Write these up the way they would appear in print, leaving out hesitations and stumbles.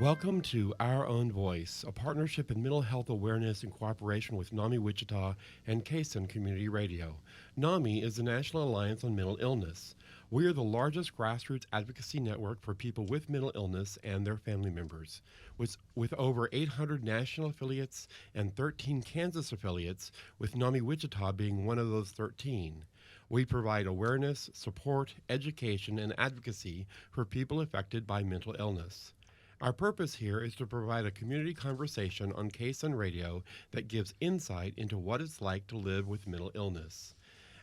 Welcome to Our Own Voice, a partnership in mental health awareness in cooperation with NAMI Wichita and KSUN Community Radio. NAMI is the National Alliance on Mental Illness. We are the largest grassroots advocacy network for people with mental illness and their family members. With over 800 national affiliates and 13 Kansas affiliates, with NAMI Wichita being one of those 13. We provide awareness, support, education, and advocacy for people affected by mental illness. Our purpose here is to provide a community conversation on KSUN Radio that gives insight into what it's like to live with mental illness.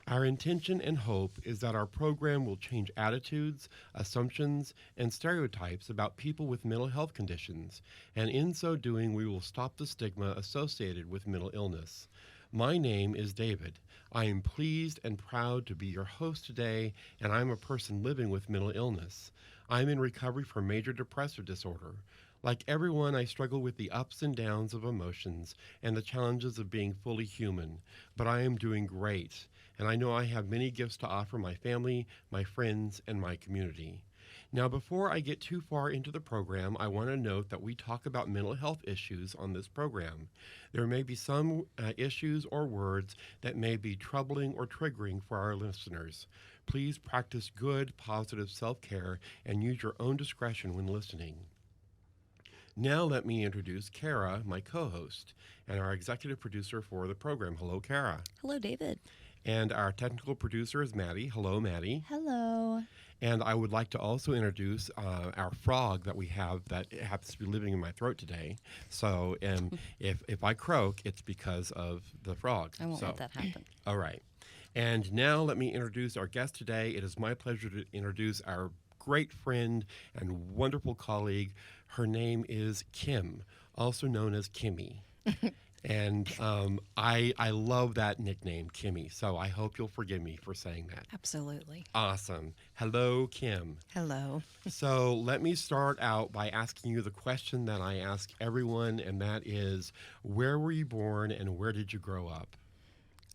Our intention and hope is that our program will change attitudes, assumptions, and stereotypes about people with mental health conditions, and in so doing, we will stop the stigma associated with mental illness. My name is David. I am pleased and proud to be your host today, and I'm a person living with mental illness. I'm in recovery from major depressive disorder. Like everyone, I struggle with the ups and downs of emotions and the challenges of being fully human, but I am doing great, and I know I have many gifts to offer my family, my friends, and my community. Now, before I get too far into the program, I want to note that we talk about mental health issues on this program. There may be some issues or words that may be troubling or triggering for our listeners. Please practice good, positive self-care and use your own discretion when listening. Now let me introduce Kara, my co-host, and our executive producer for the program. Hello, Kara. Hello, David. And our technical producer is Maddie. Hello, Maddie. Hello. And I would like to also introduce our frog that we have that happens to be living in my throat today. So if I croak, it's because of the frog. I won't let that happen. All right. And now let me introduce our guest today. It is my pleasure to introduce our great friend and wonderful colleague. Her name is Kim, also known as Kimmy. And I love that nickname, Kimmy. So I hope you'll forgive me for saying that. Absolutely. Awesome. Hello, Kim. Hello. So let me start out by asking you the question that I ask everyone, and that is, where were you born and where did you grow up?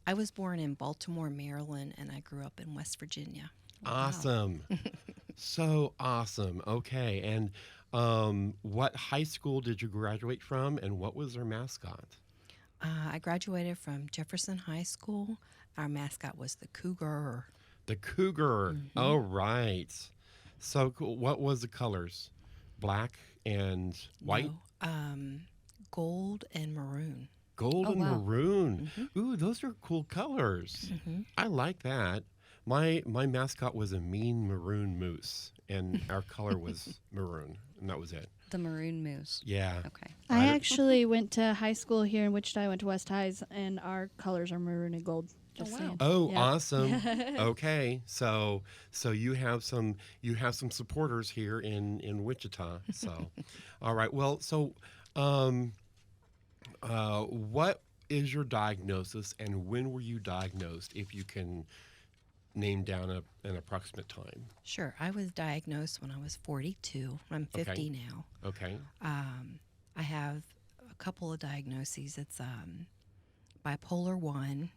I was born in Baltimore, Maryland, and I grew up in West Virginia. Awesome. So awesome. Okay. And what high school did you graduate from, and what was their mascot? I graduated from Jefferson High School. Our mascot was the Cougar. The Cougar. Mm-hmm. Oh, right. So cool. What was the colors? Black and white? No, gold and maroon. Gold and wow. maroon. Mm-hmm. Ooh, those are cool colors. Mm-hmm. I like that. My mascot was a mean maroon moose, and our color was maroon, and that was it. The maroon moose. Yeah. Okay. I actually went to high school here in Wichita. I went to West Highs, and our colors are maroon and gold. Just wow. saying. Oh, Yeah. awesome. Okay. So you have some supporters here in Wichita. So all right. Well, so what is your diagnosis, and when were you diagnosed, if you can name down an approximate time? Sure. I was diagnosed when I was 42. I'm 50 Okay. now. Okay. I have a couple of diagnoses. It's bipolar 1,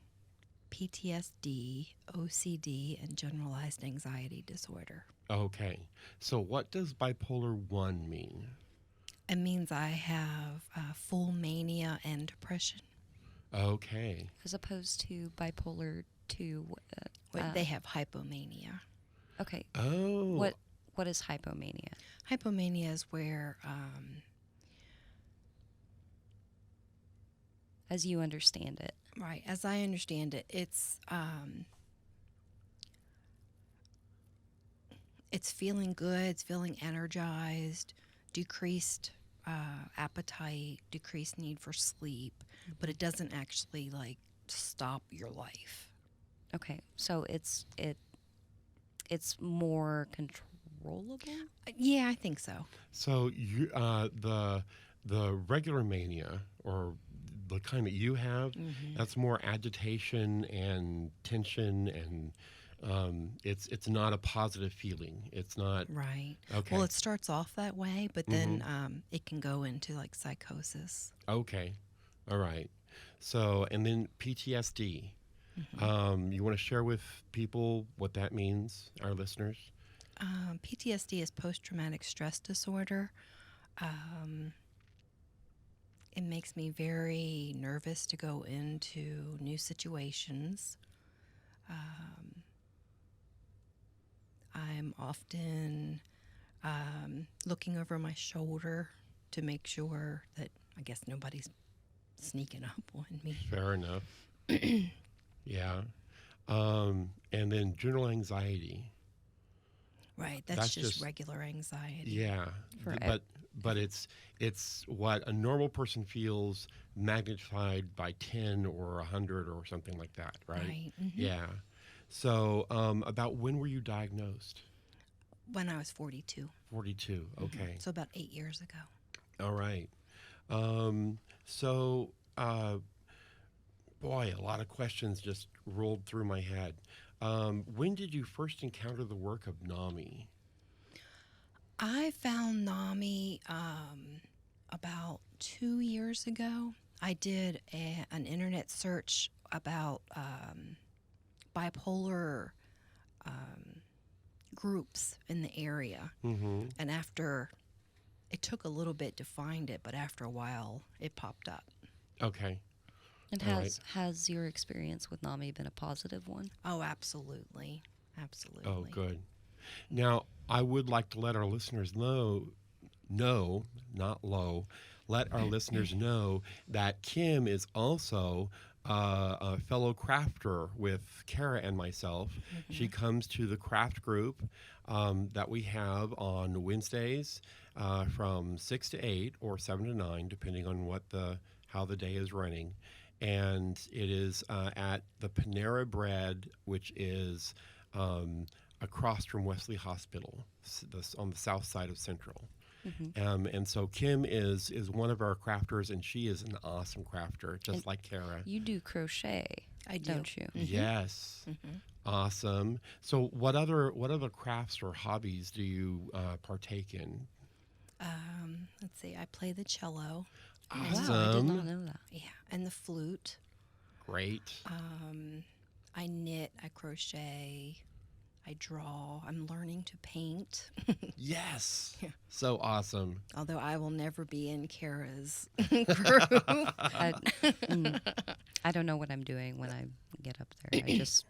PTSD, OCD, and generalized anxiety disorder. Okay. So what does bipolar 1 mean? It means I have full mania and depression. Okay. As opposed to bipolar 2. They have hypomania. Okay. Oh. What is hypomania? Hypomania is where As you understand it. right, as I understand it, it's feeling good, it's feeling energized, decreased appetite, decreased need for sleep, but it doesn't actually like stop your life. Okay. So it's more controllable? Yeah, I think so. So you the regular mania, or the kind that you have, that's more agitation and tension, and it's not a positive feeling. It's not Right. okay. Well, it starts off that way, but then it can go into like psychosis. Okay, all right. So and then PTSD. You want to share with people what that means, our listeners? PTSD is post-traumatic stress disorder. Um, it makes me very nervous to go into new situations. I'm often looking over my shoulder to make sure that I guess nobody's sneaking up on me. Fair enough. Yeah. And then general anxiety. Right, That's that's just just- regular anxiety. Yeah. For But it's what a normal person feels magnified by 10 or 100 or something like that, right? Right. Mhm. Yeah. So, about when were you diagnosed? When I was 42. 42. Okay. So about 8 years ago. All right. So, boy, a lot of questions just rolled through my head. When did you first encounter the work of NAMI? I found NAMI about 2 years ago. I did an internet search about bipolar groups in the area. Mm-hmm. And after, it took a little bit to find it, but after a while, it popped up. Okay. And All right. has your experience with NAMI been a positive one? Oh, absolutely. Absolutely. Oh, good. Now, I would like to let our listeners know, not low, let our listeners know that Kim is also a fellow crafter with Kara and myself. She comes to the craft group that we have on Wednesdays from 6 to 8 or 7 to 9, depending on how the day is running. And it is at the Panera Bread, which is across from Wesley Hospital, on the south side of Central. And so Kim is one of our crafters, and she is an awesome crafter, just And like Kara. You do crochet, I do. don't you? Yes, awesome. So what other crafts or hobbies do you partake in? Let's see. I play the cello. Wow, I did Awesome, not know that. Yeah. And the flute. great. I knit. I crochet. I draw. I'm learning to paint. Yes, so awesome. Although I will never be in Kara's group. I don't know what I'm doing when I get up there. I just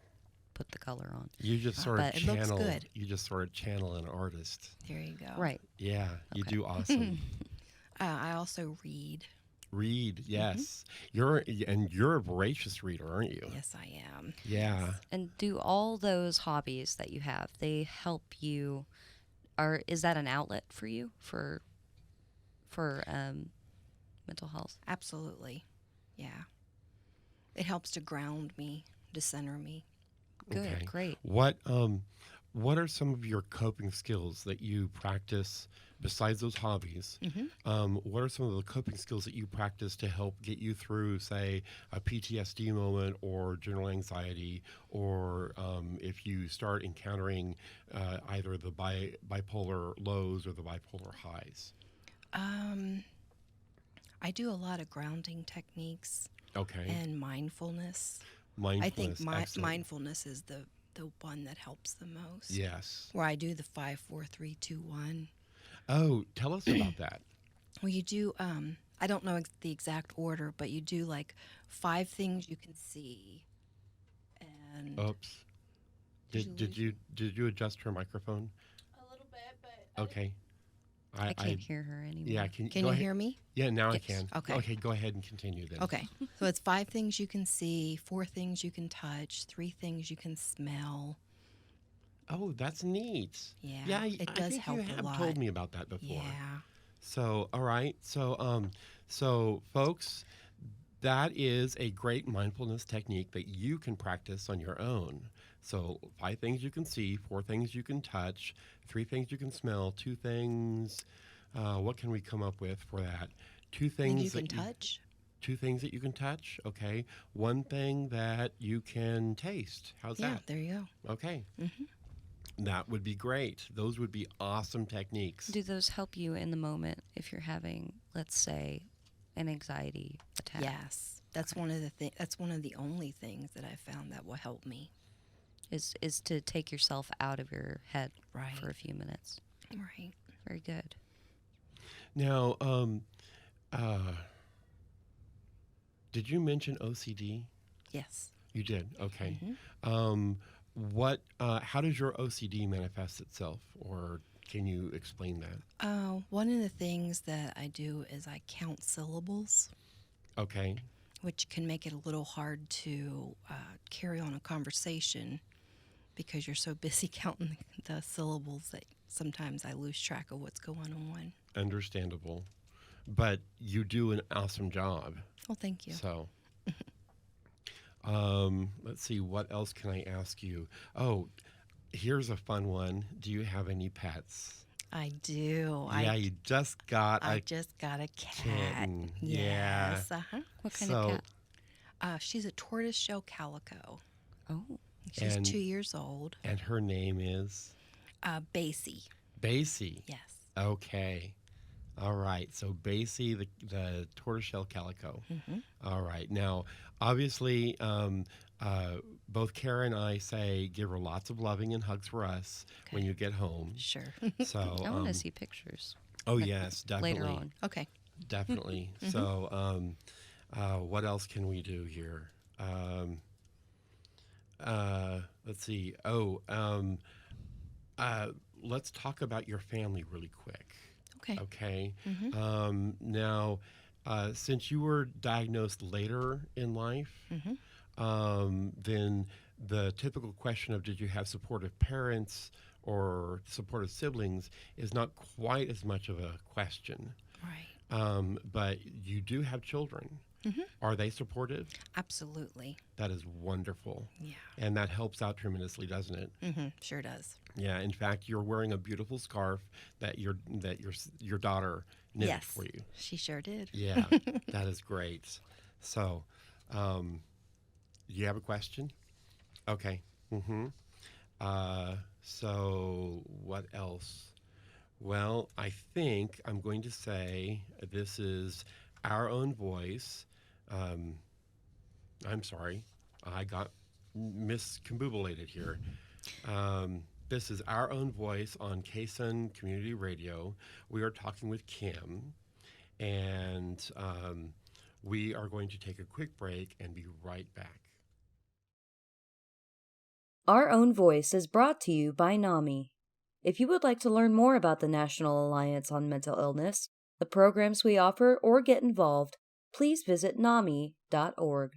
put the color on. You just sort of But it looks channel. good. You just sort of channel an artist. There you go. Right. Yeah, you Okay. do awesome. I also read. Read, yes. You're a voracious reader, aren't you? Yes, I am. Yeah. And do all those hobbies that you have, they help you, or is that an outlet for you for mental health? Absolutely. Yeah. It helps to ground me, to center me. Good, Okay. great. What are some of your coping skills that you practice besides those hobbies? What are some of the coping skills that you practice to help get you through, say, a PTSD moment or general anxiety, or if you start encountering either the bipolar lows or the bipolar highs? I do a lot of grounding techniques Okay. and mindfulness. Mindfulness. I think excellent. mindfulness is the one that helps the most. Yes. Where I do the 5, 4, 3, 2, 1. Oh, tell us about that. Well, you do. I don't know the exact order, but you do like 5 things you can see, and Oops. Did you adjust her microphone? A little bit, but Okay. I can't hear her anymore. Yeah. can go you ahead. hear me? Yeah. Now I Yes. can. Okay. Okay. Go ahead and continue then. Okay, so it's 5 things you can see, 4 things you can touch, 3 things you can smell. Oh, that's neat. Yeah, Yeah. it I does think help you a have lot. told me about that before. Yeah. So, all right. So folks, that is a great mindfulness technique that you can practice on your own. So 5 things you can see, 4 things you can touch, 3 things you can smell, 2 things. What can we come up with for that? 2 things Things you that can touch. 2 things that you can touch. Okay. 1 thing that you can taste. How's Yeah, that? there you go. Okay. That would be great. Those would be awesome techniques. Do those help you in the moment if you're having, let's say, an anxiety attack? Yes, that's one of the That's one of the only things that I found that will help me. Is to take yourself out of your head Right. for a few minutes. Right. Very good. Now, uh, did you mention OCD? Yes. You did. Okay. Mhm. What? How does your OCD manifest itself, or can you explain that? One of the things that I do is I count syllables, Okay. which can make it a little hard to carry on a conversation because you're so busy counting the syllables that sometimes I lose track of what's going on. Understandable. But you do an awesome job. Well, thank you. So, let's see. What else can I ask you? Oh, here's a fun one. Do you have any pets? I do. Yeah, you just got I a just got a cat. kitten. Yeah. Yes. Uh-huh. What kind of cat? She's a tortoiseshell calico. Oh, She's And- 2 years old. And her name is Basie. Basie. Yes. Okay. All right. So Basie, the tortoiseshell calico. Hmm. All right. Now, obviously, both Kara and I say give her lots of loving and hugs for us when Okay. you get home. Sure. So, I want to see pictures oh yes, definitely, later on. Okay. definitely. So, what else can we do here? Let's see. Let's talk about your family really quick. Okay. Okay. Hmm. Now, since you were diagnosed later in life, then the typical question of did you have supportive parents or supportive siblings is not quite as much of a question. Right. But you do have children. Mhm. Are they supportive? Absolutely. That is wonderful. Yeah. And that helps out tremendously, doesn't it? Sure does. Yeah. In fact, you're wearing a beautiful scarf that your daughter knitted Yes. for you. She sure did. Yeah, that is great. So, you have a question? Okay. So, what else? Well, I think I'm going to say this is Our Own Voice. I'm sorry, I got miscombobulated here. This is Our Own Voice on KSUN Community Radio. We are talking with Kim, and we are going to take a quick break and be right back. Our Own Voice is brought to you by NAMI. If you would like to learn more about the National Alliance on Mental Illness, the programs we offer, or get involved, please visit NAMI.org.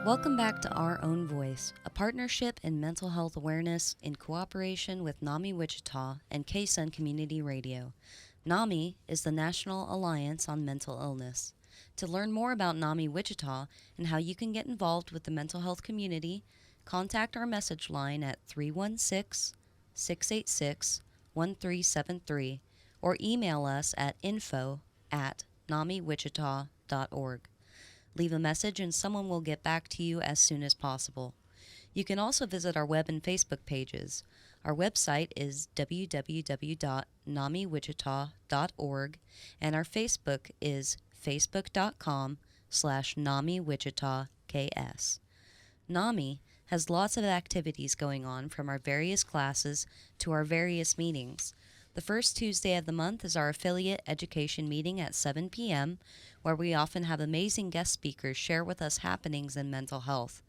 Welcome back to Our Own Voice, a partnership in mental health awareness in cooperation with NAMI Wichita and KSUN Community Radio. NAMI is the National Alliance on Mental Illness. To learn more about NAMI Wichita and how you can get involved with the mental health community, contact our message line at 316-686-1373 or email us at info@namiwichita.org. Leave a message and someone will get back to you as soon as possible. You can also visit our web and Facebook pages. Our website is www.namiwichita.org and our Facebook is facebook.com/NamiWichitaKS. NAMI has lots of activities going on from our various classes to our various meetings. The first Tuesday of the month is our affiliate education meeting at 7 p.m., where we often have amazing guest speakers share with us happenings in mental health.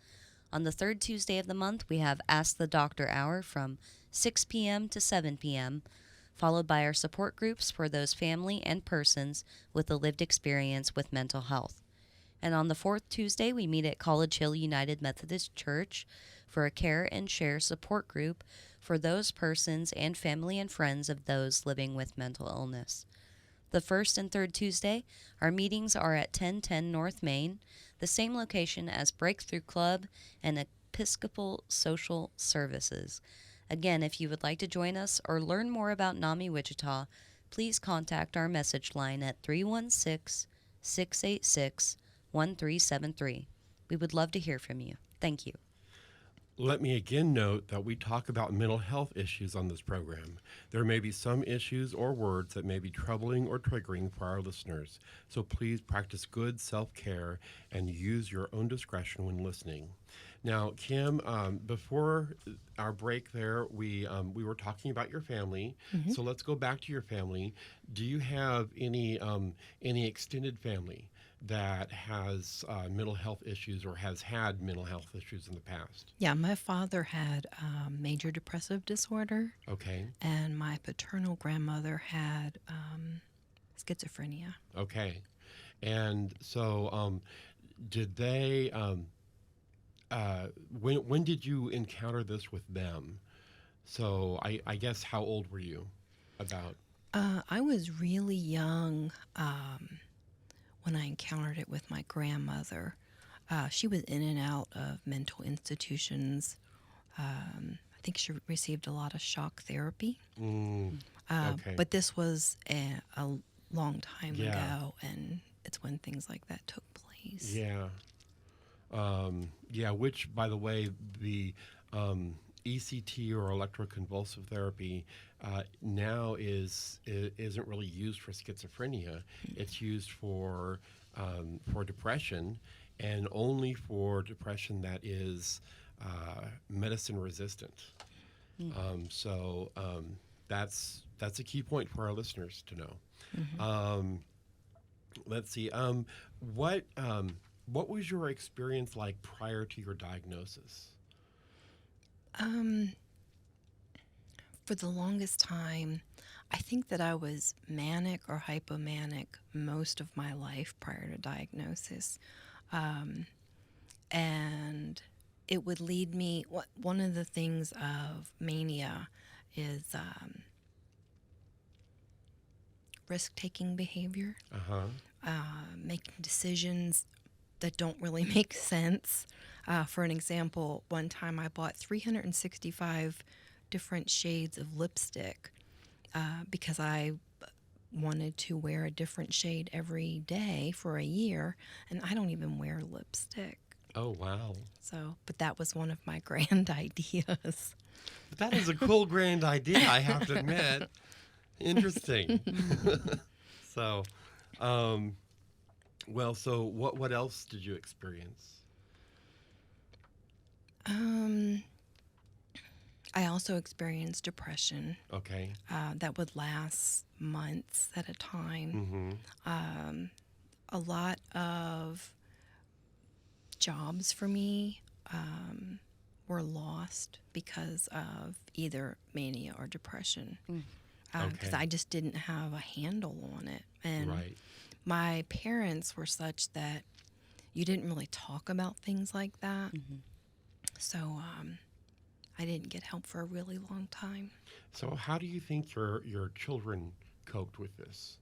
On the third Tuesday of the month, we have Ask the Doctor Hour from 6 p.m. to 7 p.m., followed by our support groups for those family and persons with a lived experience with mental health. And on the fourth Tuesday, we meet at College Hill United Methodist Church for a Care and Share support group for those persons and family and friends of those living with mental illness. The first and third Tuesday, our meetings are at 1010 North Main, the same location as Breakthrough Club and Episcopal Social Services. Again, if you would like to join us or learn more about NAMI Wichita, please contact our message line at 316 686 1373. We would love to hear from you. Thank you. Let me again note that we talk about mental health issues on this program. There may be some issues or words that may be troubling or triggering for our listeners, so please practice good self-care and use your own discretion when listening. Now, Kim, before our break there, we were talking about your family, so let's go back to your family. Do you have any extended family that has mental health issues or has had mental health issues in the past? Yeah, my father had major depressive disorder, Okay. and my paternal grandmother had schizophrenia. Okay. And so, did they? When did you encounter this with them? So I guess how old were you? About. I was really young when I encountered it with my grandmother. She was in and out of mental institutions. I think she received a lot of shock therapy. Okay. But this was a long time Yeah. ago, and it's when things like that took place. Yeah. Yeah. Which, by the way, the ECT or electroconvulsive therapy now isn't really used for schizophrenia. It's used for depression, and only for depression that is medicine resistant. So that's a key point for our listeners to know. Let's see. What was your experience like prior to your diagnosis? For the longest time, I think that I was manic or hypomanic most of my life prior to diagnosis. And it would lead me, one of the things of mania is risk-taking behavior, making decisions that don't really make sense. For an example, one time I bought 365 different shades of lipstick because I wanted to wear a different shade every day for a year, and I don't even wear lipstick. Oh, wow. So, but that was one of my grand ideas. But that is a cool, grand idea, I have to admit. Interesting. So, well, so what else did you experience? I also experienced depression Okay. that would last months at a time. A lot of jobs for me were lost because of either mania or depression. Because Okay. I just didn't have a handle on it. And Right. my parents were such that you didn't really talk about things like that. So I didn't get help for a really long time. So how do you think your children coped with this?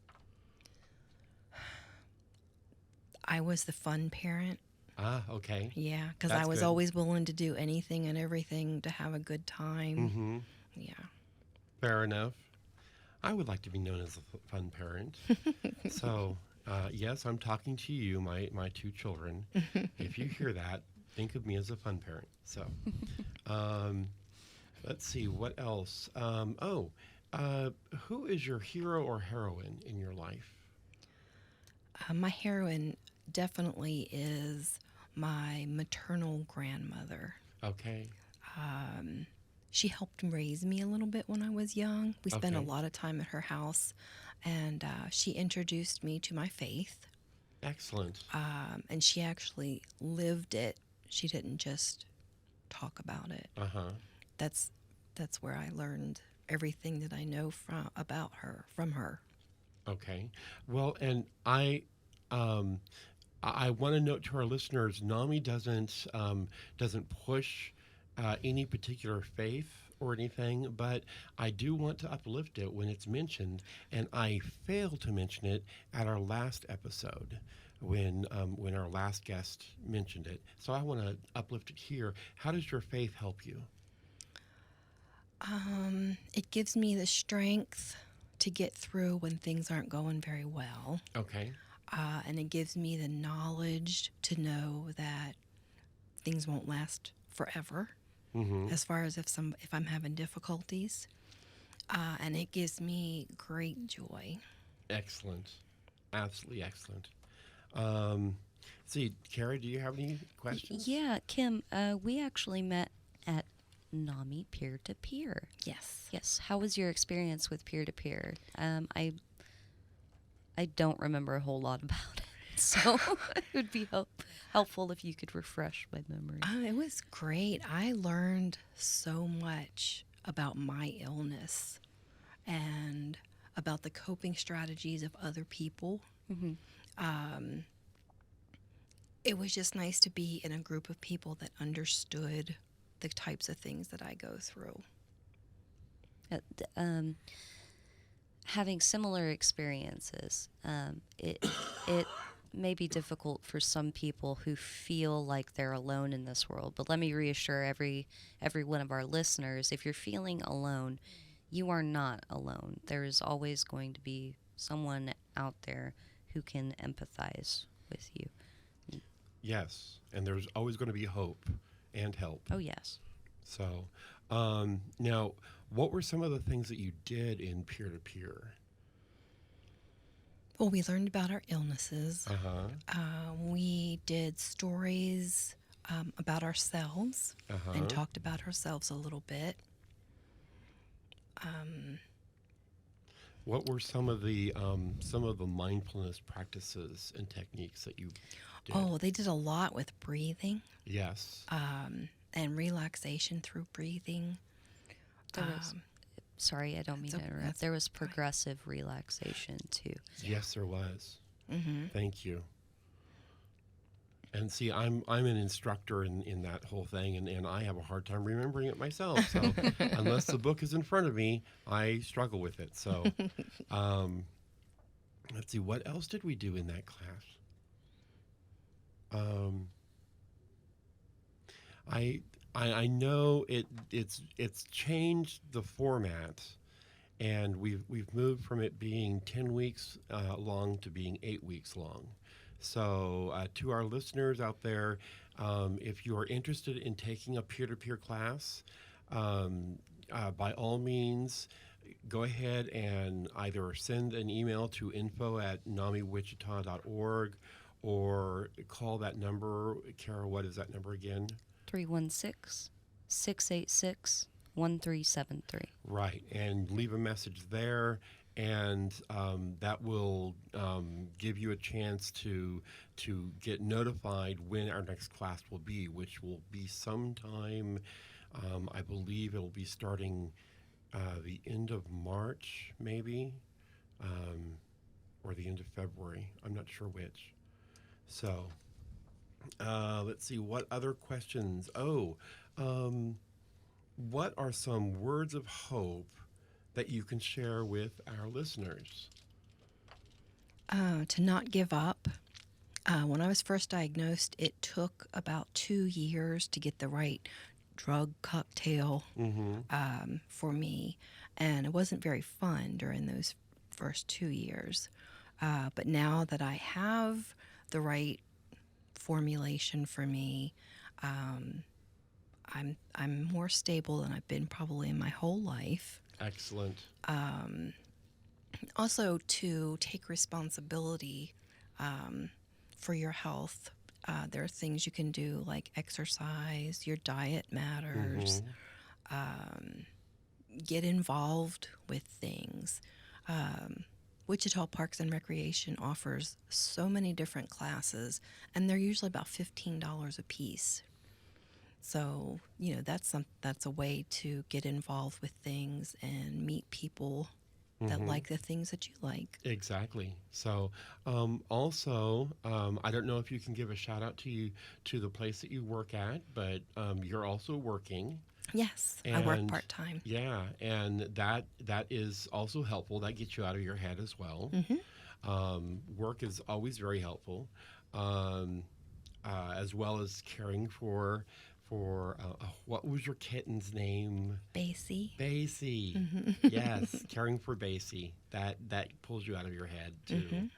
I was the fun parent. Ah, okay. Yeah, because I That's was good. always willing to do anything and everything to have a good time. Mm-hmm. Yeah. Fair enough. I would like to be known as a fun parent. So, yes, I'm talking to you, my two children. If you hear that, think of me as a fun parent. So, let's see, what else? Who is your hero or heroine in your life? My heroine definitely is my maternal grandmother. Okay. She helped raise me a little bit when I was young. We spent a Okay. lot of time at her house, and she introduced me to my faith. Excellent. And she actually lived it. She didn't just talk about it. Uh-huh. That's where I learned everything that I know from her. Okay. Well, and I want to note to our listeners, NAMI doesn't push any particular faith or anything, but I do want to uplift it when it's mentioned, and I failed to mention it at our last episode when our last guest mentioned it. So I want to uplift it here. How does your faith help you? It gives me the strength to get through when things aren't going very well. Okay. And it gives me the knowledge to know that things won't last forever. As far as if I'm having difficulties, and it gives me great joy. Excellent. Absolutely excellent. See, Kara, do you have any questions? Yeah, Kim, we actually met at NAMI peer-to-peer. Yes. Yes. How was your experience with peer-to-peer? I don't remember a whole lot about it, so it would be helpful if you could refresh my memory. It was great. I learned so much about my illness and about the coping strategies of other people. It was just nice to be in a group of people that understood the types of things that I go through. Having similar experiences, it may be difficult for some people who feel like they're alone in this world. But let me reassure every one of our listeners: if you're feeling alone, you are not alone. There is always going to be someone out there who can empathize with you. Yes, and there's always going to be hope and help. Oh, yes. So, now, what were some of the things that you did in peer-to-peer? Well, we learned about our illnesses. We did stories about ourselves and talked about ourselves a little bit. What were some of the mindfulness practices and techniques that you did? Oh, they did a lot with breathing Yes. and relaxation through breathing. There was, sorry, I don't mean to interrupt. There was progressive relaxation, too. Yes, there was. Thank you. And see, I'm an instructor in that whole thing, and I have a hard time remembering it myself. So unless the book is in front of me, I struggle with it. So let's see, what else did we do in that class? I know it's changed the format, and we've moved from it being 10 weeks long to being 8 weeks long. So to our listeners out there, if you are interested in taking a peer-to-peer class, by all means, go ahead and either send an email to info@namiwichita.org or call that number. Kara, what is that number again? 316-686-1373. Right, and leave a message there, and that will give you a chance to get notified when our next class will be, which will be sometime, I believe it'll be starting the end of March, maybe, or the end of February. I'm not sure which. So, let's see, what other questions? What are some words of hope that you can share with our listeners? To not give up. When I was first diagnosed, it took about 2 years to get the right drug cocktail for me, and it wasn't very fun during those first 2 years. But now that I have the right formulation for me, I'm more stable than I've been probably in my whole life. Excellent. Also, to take responsibility for your health. There are things you can do like exercise, your diet matters, get involved with things. Wichita Parks and Recreation offers so many different classes, and they're usually about $15 a piece. So, that's a way to get involved with things and meet people that like the things that you like. Exactly. So, also, I don't know if you can give a shout out to the place that you work at, but you're also working. Yes, I work part-time. Yeah, and that is also helpful. That gets you out of your head as well. Work is always very helpful, as well as caring for for what was your kitten's name? Basie. Basie. Yes, caring for Basie. That pulls you out of your head too.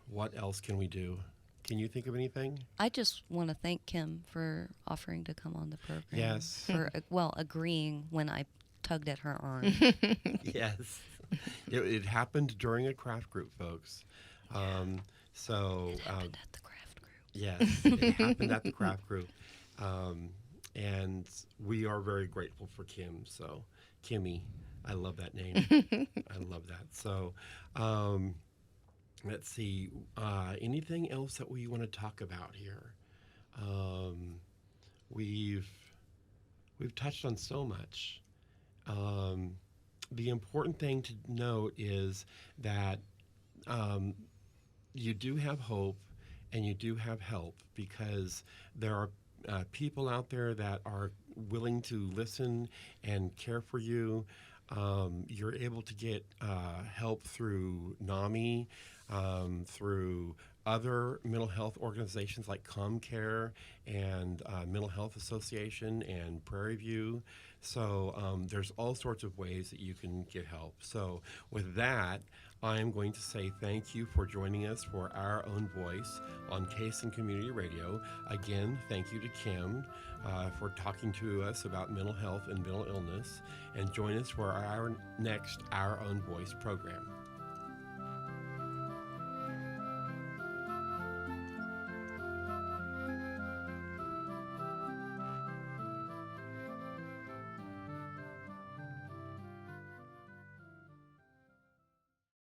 What else can we do? Can you think of anything? I just want to thank Kim for offering to come on the program. Yes. For, agreeing when I tugged at her arm. Yes. It happened during a craft group, folks. Happened at the craft group. Yes, it happened at the craft group. And we are very grateful for Kim. So, Kimmy, I love that name. I love that. So, let's see. Anything else that we want to talk about here? We've touched on so much. The important thing to note is that you do have hope and you do have help, because there are people out there that are willing to listen and care for you. You're able to get help through NAMI, through other mental health organizations like ComCare and Mental Health Association and Prairie View. So there's all sorts of ways that you can get help. So with that, I am going to say thank you for joining us for Our Own Voice on Kaysen Community Radio. Again, thank you to Kim for talking to us about mental health and mental illness. And join us for our next Our Own Voice program.